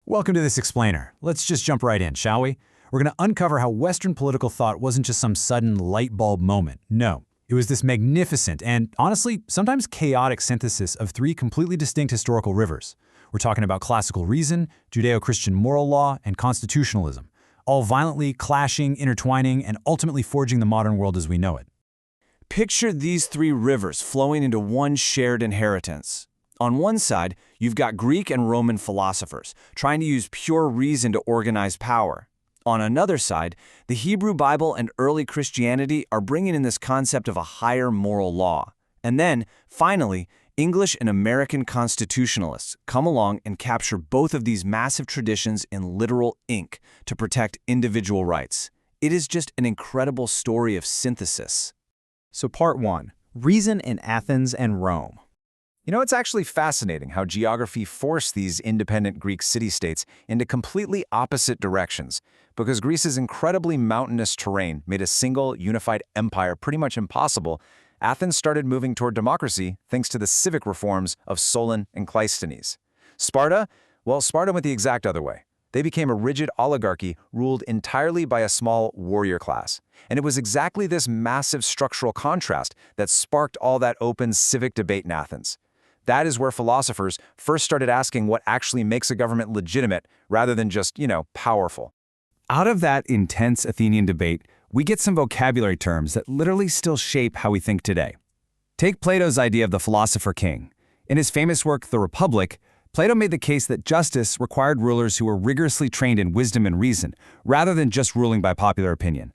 Welcome to this explainer. Let's just jump right in, shall we? We're going to uncover how Western political thought wasn't just some sudden light bulb moment. No, it was this magnificent and, honestly, sometimes chaotic synthesis of three completely distinct historical rivers. We're talking about classical reason, Judeo-Christian moral law, and constitutionalism, all violently clashing, intertwining, and ultimately forging the modern world as we know it. Picture these three rivers flowing into one shared inheritance. On one side, you've got Greek and Roman philosophers trying to use pure reason to organize power. On another side, the Hebrew Bible and early Christianity are bringing in this concept of a higher moral law. And then, finally, English and American constitutionalists come along and capture both of these massive traditions in literal ink to protect individual rights. It is just an incredible story of synthesis. So part 1, Reason in Athens and Rome. You know, it's actually fascinating how geography forced these independent Greek city-states into completely opposite directions, because Greece's incredibly mountainous terrain made a single, unified empire pretty much impossible. Athens started moving toward democracy thanks to the civic reforms of Solon and Cleisthenes. Sparta? Well, Sparta went the exact other way. They became a rigid oligarchy ruled entirely by a small warrior class. And it was exactly this massive structural contrast that sparked all that open civic debate in Athens. That is where philosophers first started asking what actually makes a government legitimate rather than just, powerful. Out of that intense Athenian debate, we get some vocabulary terms that literally still shape how we think today. Take Plato's idea of the philosopher king. In his famous work, The Republic, Plato made the case that justice required rulers who were rigorously trained in wisdom and reason, rather than just ruling by popular opinion.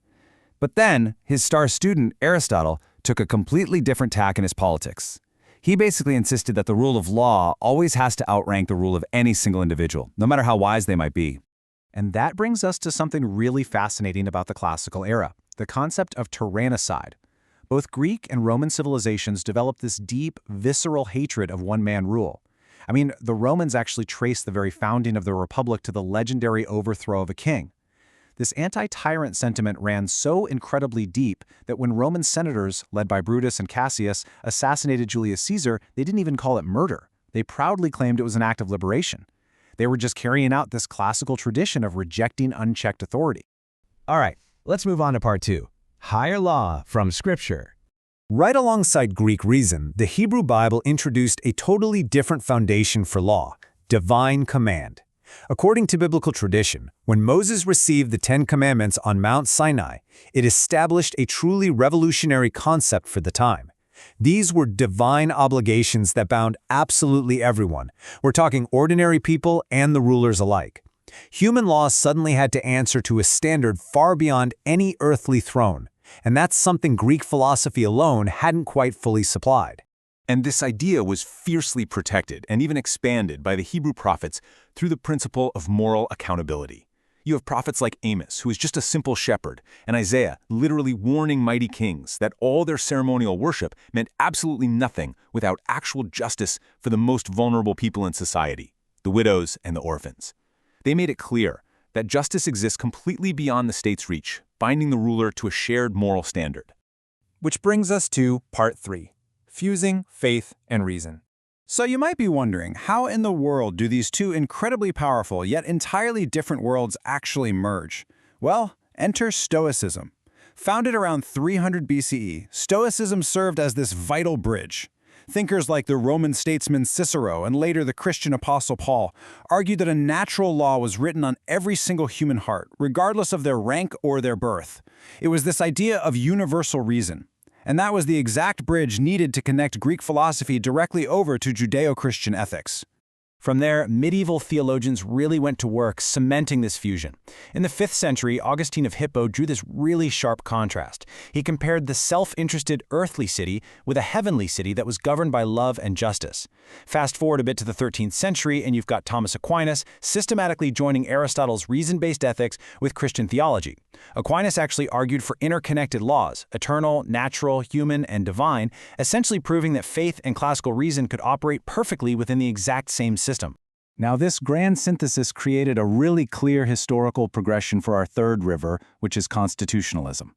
But then, his star student, Aristotle, took a completely different tack in his politics. He basically insisted that the rule of law always has to outrank the rule of any single individual, no matter how wise they might be. And that brings us to something really fascinating about the classical era, the concept of tyrannicide. Both Greek and Roman civilizations developed this deep, visceral hatred of one-man rule. I mean, the Romans actually traced the very founding of the Republic to the legendary overthrow of a king. This anti-tyrant sentiment ran so incredibly deep that when Roman senators, led by Brutus and Cassius, assassinated Julius Caesar, they didn't even call it murder. They proudly claimed it was an act of liberation. They were just carrying out this classical tradition of rejecting unchecked authority. All right, let's move on to part 2, Higher Law from Scripture. Right alongside Greek reason, the Hebrew Bible introduced a totally different foundation for law, divine command. According to biblical tradition, when Moses received the Ten Commandments on Mount Sinai, it established a truly revolutionary concept for the time. These were divine obligations that bound absolutely everyone. We're talking ordinary people and the rulers alike. Human law suddenly had to answer to a standard far beyond any earthly throne, and that's something Greek philosophy alone hadn't quite fully supplied. And this idea was fiercely protected and even expanded by the Hebrew prophets through the principle of moral accountability. You have prophets like Amos, who is just a simple shepherd, and Isaiah literally warning mighty kings that all their ceremonial worship meant absolutely nothing without actual justice for the most vulnerable people in society, the widows and the orphans. They made it clear that justice exists completely beyond the state's reach, binding the ruler to a shared moral standard. Which brings us to part 3. Fusing faith and reason. So you might be wondering, how in the world do these two incredibly powerful yet entirely different worlds actually merge? Well, enter Stoicism. Founded around 300 BCE, Stoicism served as this vital bridge. Thinkers like the Roman statesman Cicero and later the Christian apostle Paul argued that a natural law was written on every single human heart, regardless of their rank or their birth. It was this idea of universal reason. And that was the exact bridge needed to connect Greek philosophy directly over to Judeo-Christian ethics. From there, medieval theologians really went to work cementing this fusion. In the 5th century, Augustine of Hippo drew this really sharp contrast. He compared the self-interested earthly city with a heavenly city that was governed by love and justice. Fast forward a bit to the 13th century, and you've got Thomas Aquinas systematically joining Aristotle's reason-based ethics with Christian theology. Aquinas actually argued for interconnected laws, eternal, natural, human, and divine, essentially proving that faith and classical reason could operate perfectly within the exact same system. Now, this grand synthesis created a really clear historical progression for our third river, which is constitutionalism.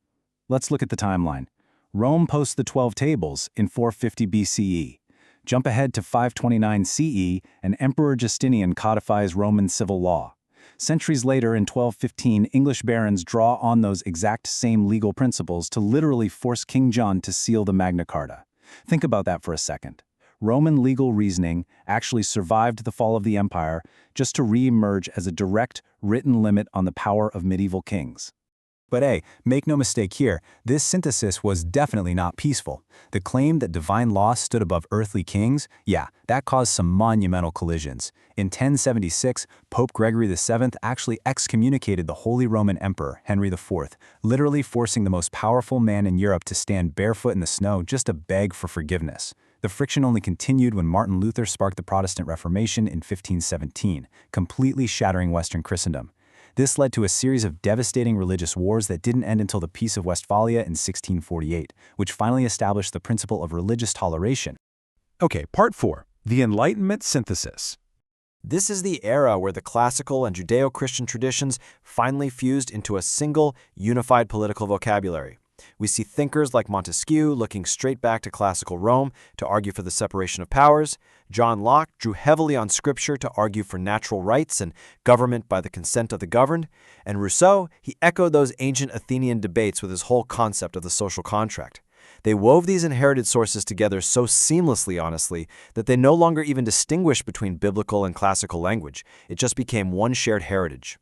Let's look at the timeline. Rome posts the 12 tables in 450 BCE. Jump ahead to 529 CE, and Emperor Justinian codifies Roman civil law. Centuries later, in 1215, English barons draw on those exact same legal principles to literally force King John to seal the Magna Carta. Think about that for a second. Roman legal reasoning actually survived the fall of the empire just to re-emerge as a direct, written limit on the power of medieval kings. But hey, make no mistake here, this synthesis was definitely not peaceful. The claim that divine law stood above earthly kings, yeah, that caused some monumental collisions. In 1076, Pope Gregory VII actually excommunicated the Holy Roman Emperor, Henry IV, literally forcing the most powerful man in Europe to stand barefoot in the snow just to beg for forgiveness. The friction only continued when Martin Luther sparked the Protestant Reformation in 1517, completely shattering Western Christendom. This led to a series of devastating religious wars that didn't end until the Peace of Westphalia in 1648, which finally established the principle of religious toleration. Okay, part 4. The Enlightenment Synthesis. This is the era where the classical and Judeo-Christian traditions finally fused into a single, unified political vocabulary. We see thinkers like Montesquieu looking straight back to classical Rome to argue for the separation of powers. John Locke drew heavily on scripture to argue for natural rights and government by the consent of the governed. And Rousseau, he echoed those ancient Athenian debates with his whole concept of the social contract. They wove these inherited sources together so seamlessly, honestly, that they no longer even distinguished between biblical and classical language. It just became one shared heritage.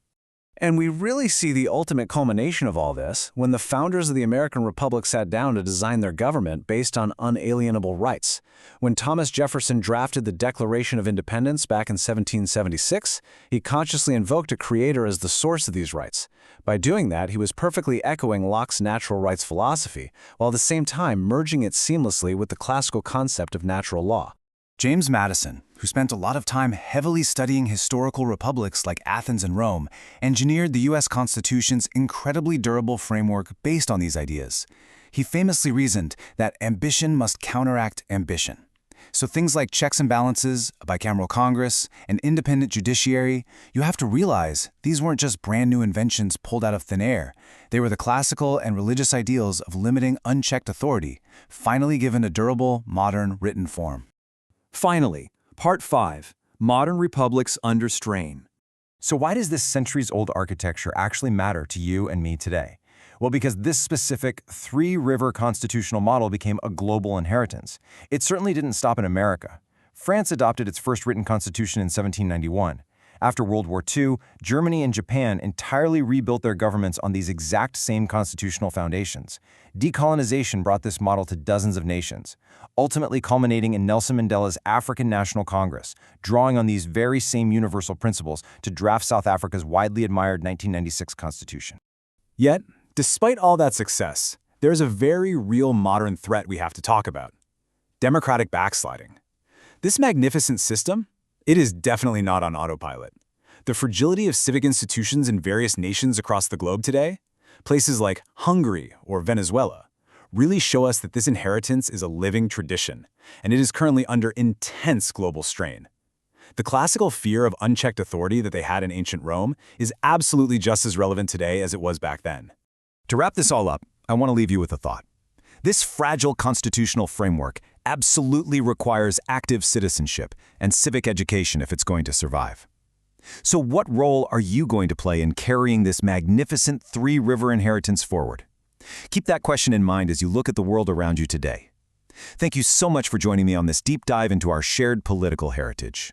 And we really see the ultimate culmination of all this when the founders of the American Republic sat down to design their government based on unalienable rights. When Thomas Jefferson drafted the Declaration of Independence back in 1776, he consciously invoked a creator as the source of these rights. By doing that, he was perfectly echoing Locke's natural rights philosophy, while at the same time merging it seamlessly with the classical concept of natural law. James Madison, who spent a lot of time heavily studying historical republics like Athens and Rome, engineered the U.S. Constitution's incredibly durable framework based on these ideas. He famously reasoned that ambition must counteract ambition. So things like checks and balances, a bicameral Congress, an independent judiciary, you have to realize these weren't just brand new inventions pulled out of thin air. They were the classical and religious ideals of limiting unchecked authority, finally given a durable, modern, written form. Finally, part 5. Modern republics under strain. So why does this centuries-old architecture actually matter to you and me today? Well, because this specific three-river constitutional model became a global inheritance. It certainly didn't stop in America. France adopted its first written constitution in 1791. After World War II, Germany and Japan entirely rebuilt their governments on these exact same constitutional foundations. Decolonization brought this model to dozens of nations, ultimately culminating in Nelson Mandela's African National Congress, drawing on these very same universal principles to draft South Africa's widely admired 1996 constitution. Yet, despite all that success, there's a very real modern threat we have to talk about: democratic backsliding. This magnificent system, it is definitely not on autopilot. The fragility of civic institutions in various nations across the globe today, places like Hungary or Venezuela, really show us that this inheritance is a living tradition, and it is currently under intense global strain. The classical fear of unchecked authority that they had in ancient Rome is absolutely just as relevant today as it was back then. To wrap this all up, I want to leave you with a thought. This fragile constitutional framework absolutely requires active citizenship and civic education if it's going to survive. So what role are you going to play in carrying this magnificent three-river inheritance forward? Keep that question in mind as you look at the world around you today. Thank you so much for joining me on this deep dive into our shared political heritage.